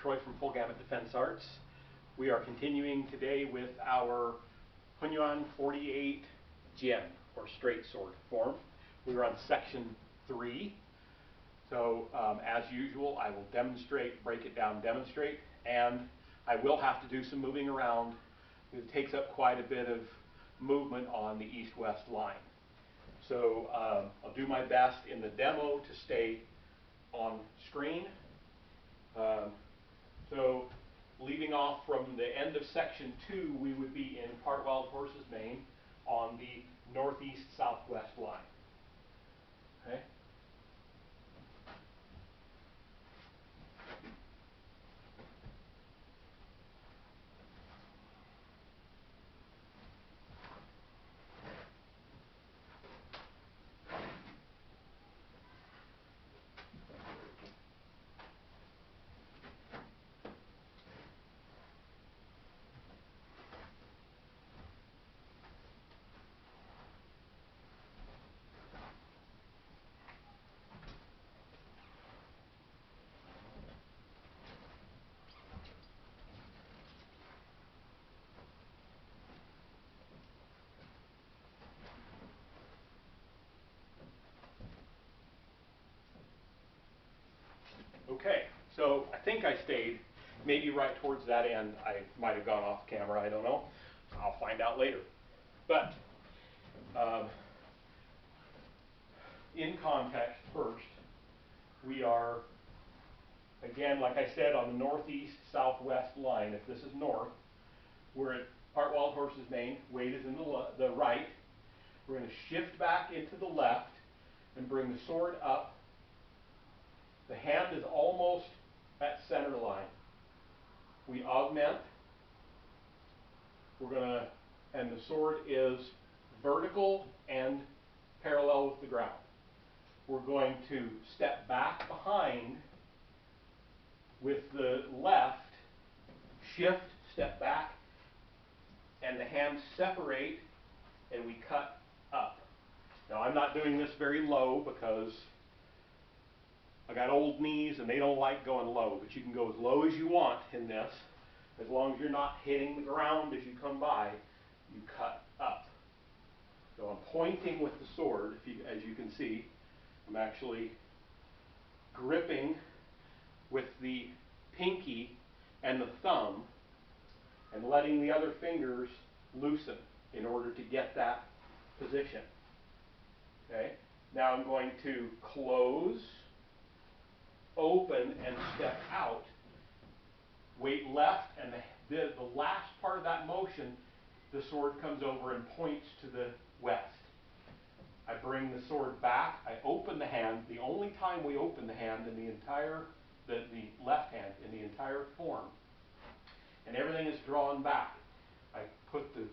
Troy from Full-Gamut Defense Arts. We are continuing today with our Hunyuan 48 Jian, or straight sword form. We are on section 3. So as usual, I will demonstrate, break it down, demonstrate, and I will have to do some moving around. It takes up quite a bit of movement on the east-west line. So I'll do my best in the demo to stay on screen. So leaving off from the end of section 2, we would be in Part Wild Horse's Mane on the northeast-southwest line. Okay. Okay, so I think I stayed maybe right towards that end. I might have gone off camera, I don't know. I'll find out later. But in context first, we are, again, like I said, on the northeast-southwest line. If this is north, we're at Part Wild Horse's Mane. Weight is in the right. We're going to shift back into the left and bring the sword up. The hand is almost at center line. We augment. And the sword is vertical and parallel with the ground. We're going to step back behind with the left, shift, step back, and the hands separate, and we cut up. Now I'm not doing this very low because I got old knees and they don't like going low, but you can go as low as you want in this. As long as you're not hitting the ground as you come by, you cut up. So I'm pointing with the sword, as you can see. I'm actually gripping with the pinky and the thumb and letting the other fingers loosen in order to get that position. Okay? Now I'm going to close, open, and step out. Weight left, and the last part of that motion, the sword comes over and points to the west. I bring the sword back, I open the hand. The only time we open the hand in the entire, the left hand in the entire form, and everything is drawn back. I put the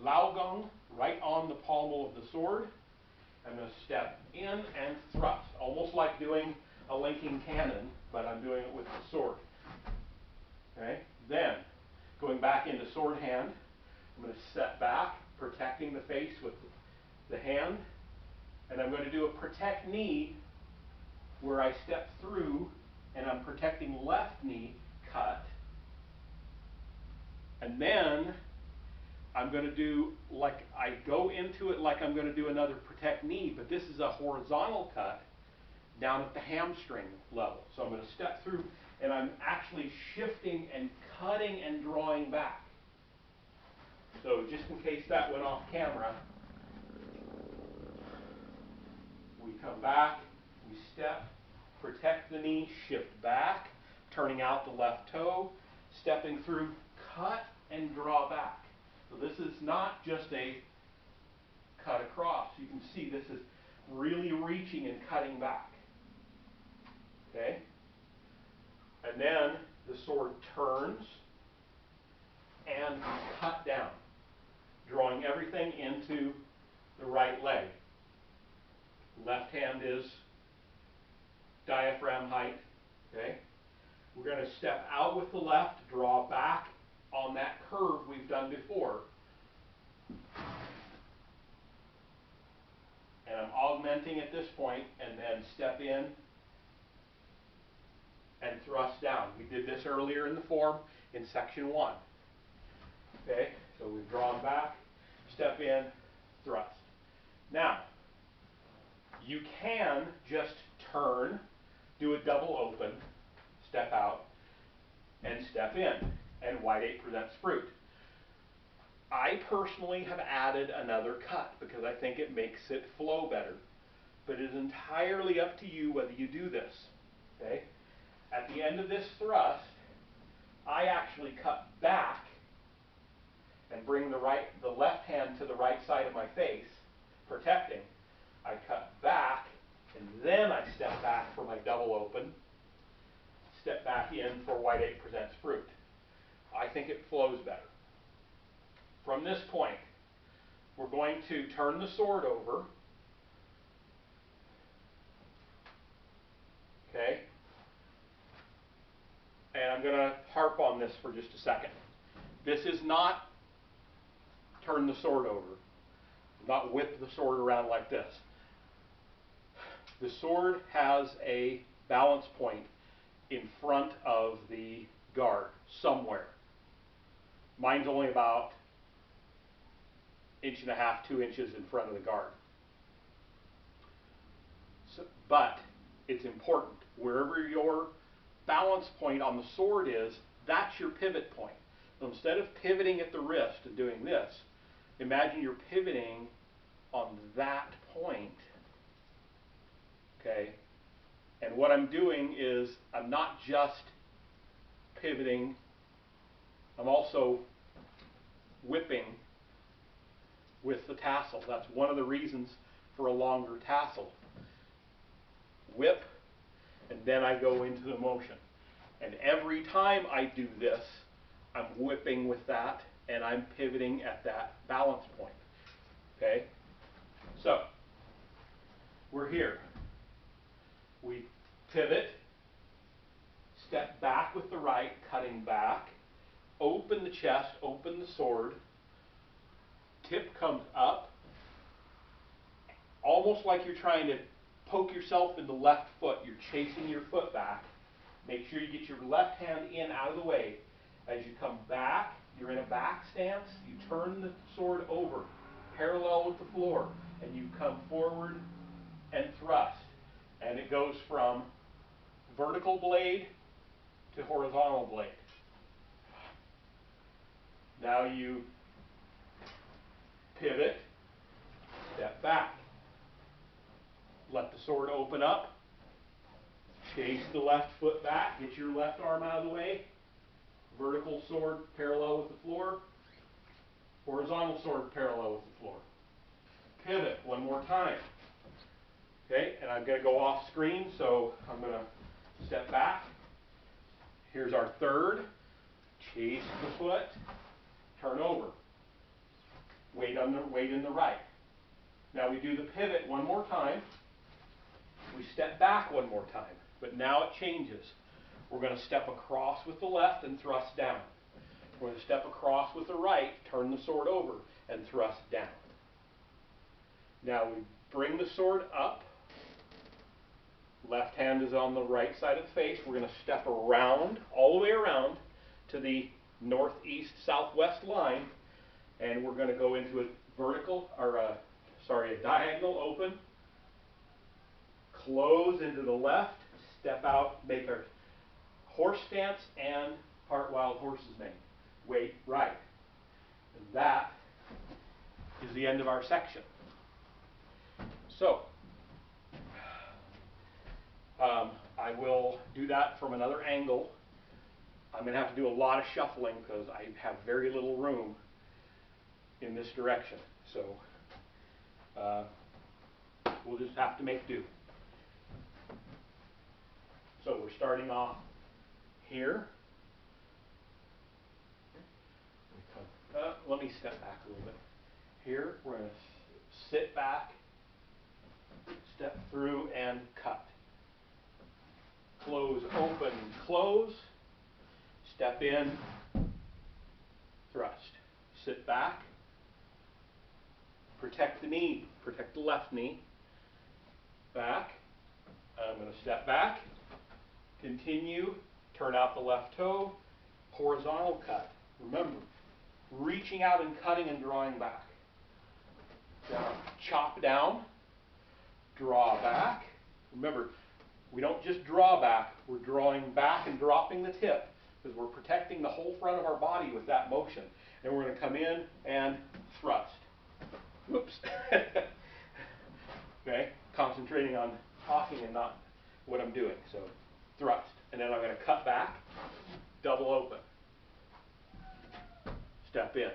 lao gong right on the pommel of the sword. I'm going to step in and thrust, almost like doing a linking cannon, but I'm doing it with the sword. Okay? Then, going back into sword hand, I'm going to step back, protecting the face with the hand, and I'm going to do a protect knee where I step through and I'm protecting left knee, cut, and then I'm going to do, like I go into it like I'm going to do another protect knee, but this is a horizontal cut down at the hamstring level. So I'm going to step through and I'm actually shifting and cutting and drawing back. So just in case that went off camera, we come back, we step, protect the knee, shift back, turning out the left toe, stepping through, cut and draw back. So this is not just a cut across. You can see this is really reaching and cutting back. Okay? And then the sword turns and cut down, drawing everything into the right leg. Left hand is diaphragm height. Okay? We're going to step out with the left, draw back on that curve we've done before. And I'm augmenting at this point, and then step in and thrust down. We did this earlier in the form in section 1. Okay, so we've drawn back, step in, thrust. Now, you can just turn, do a double open, step out, and step in, and wide 8 presents fruit. I personally have added another cut because I think it makes it flow better. But it is entirely up to you whether you do this. Okay? At the end of this thrust, I actually cut back and bring the left hand to the right side of my face, protecting. I cut back, and then I step back for my double open, step back in for wide 8 presents fruit. I think it flows better. From this point, we're going to turn the sword over. Okay? And I'm going to harp on this for just a second. This is not turn the sword over, not whip the sword around like this. The sword has a balance point in front of the guard somewhere. Mine's only about 1.5 inches, 2 inches in front of the guard. So, but it's important. Wherever your balance point on the sword is, that's your pivot point. So instead of pivoting at the wrist and doing this, imagine you're pivoting on that point. Okay? And what I'm doing is I'm not just pivoting, I'm also whipping with the tassel. That's one of the reasons for a longer tassel. Whip, and then I go into the motion. And every time I do this, I'm whipping with that, and I'm pivoting at that balance point. Okay? So, we're here. We pivot, step back with the right, cutting back, open the chest, open the sword, tip comes up, almost like you're trying to poke yourself in the left foot. You're chasing your foot back. Make sure you get your left hand in out of the way. As you come back, you're in a back stance. You turn the sword over, parallel with the floor, and you come forward and thrust. And it goes from vertical blade to horizontal blade. Now you pivot, step back. Let the sword open up. Chase the left foot back. Get your left arm out of the way. Vertical sword parallel with the floor. Horizontal sword parallel with the floor. Pivot one more time. Okay, and I'm going to go off screen, so I'm going to step back. Here's our third. Chase the foot. Turn over. Weight in the right. Now we do the pivot one more time. We step back one more time, but now it changes. We're going to step across with the left and thrust down. We're going to step across with the right, turn the sword over, and thrust down. Now we bring the sword up. Left hand is on the right side of the face. We're going to step around, all the way around, to the northeast-southwest line, and we're going to go into a diagonal open, close into the left, step out, make a horse stance and part wild horse's mane. Weight right. And that is the end of our section. So, I will do that from another angle. I'm going to have to do a lot of shuffling because I have very little room in this direction. So, we'll just have to make do. So we're starting off here. Let me step back a little bit. Here, we're going to sit back, step through, and cut. Close, open, close. Step in, thrust. Sit back. Protect the knee. Protect the left knee. Back. I'm going to step back. Continue, Turn out the left toe, horizontal cut. Remember, reaching out and cutting and drawing back. Now, chop down, draw back. Remember, we don't just draw back, we're drawing back and dropping the tip because we're protecting the whole front of our body with that motion. And we're going to come in and thrust. Whoops. Okay, concentrating on talking and not what I'm doing. So thrust. And then I'm going to cut back, double open. Step in.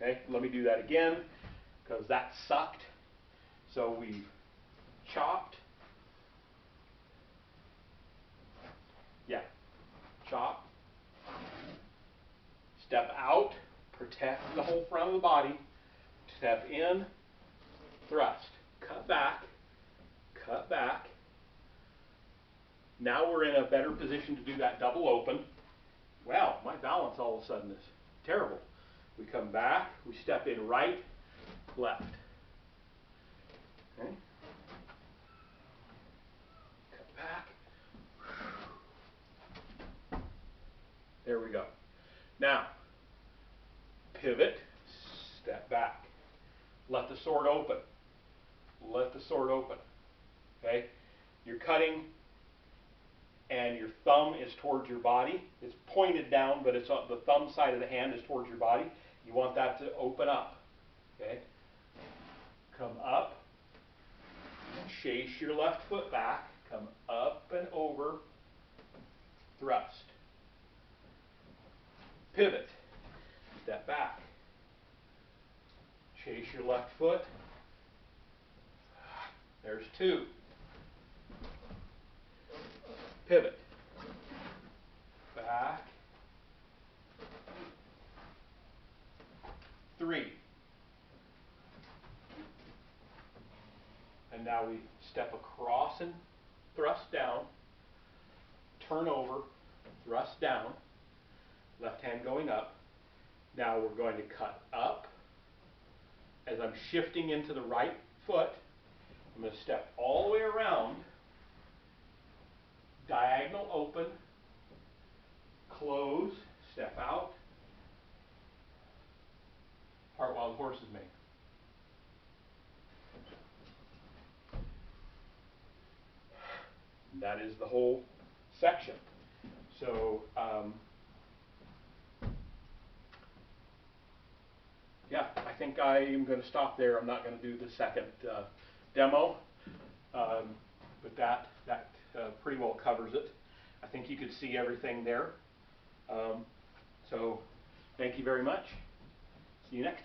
Okay, let me do that again because that sucked. So we've chopped. Yeah, chop. Step out, protect the whole front of the body. Step in, thrust. Cut back, cut back. Now we're in a better position to do that double open. Wow, my balance all of a sudden is terrible. We come back, we step in right, left. Okay. Cut back. There we go. Now, pivot, step back. Let the sword open. Let the sword open. Okay? You're cutting and your thumb is towards your body. It's pointed down, but it's on the thumb side of the hand is towards your body. You want that to open up. Okay? Come up. Chase your left foot back. Come up and over. Thrust. Pivot. Step back. Chase your left foot. There's two. Pivot. Back. Three. And now we step across and thrust down. Turn over, thrust down. Left hand going up. Now we're going to cut up. As I'm shifting into the right foot, I'm going to step all the way around. Diagonal open. Close. Step out. Part while the horse is made. And that is the whole section. So, yeah, I think I am going to stop there. I'm not going to do the second demo, but that pretty well covers it. I think you could see everything there. So, thank you very much. See you next time.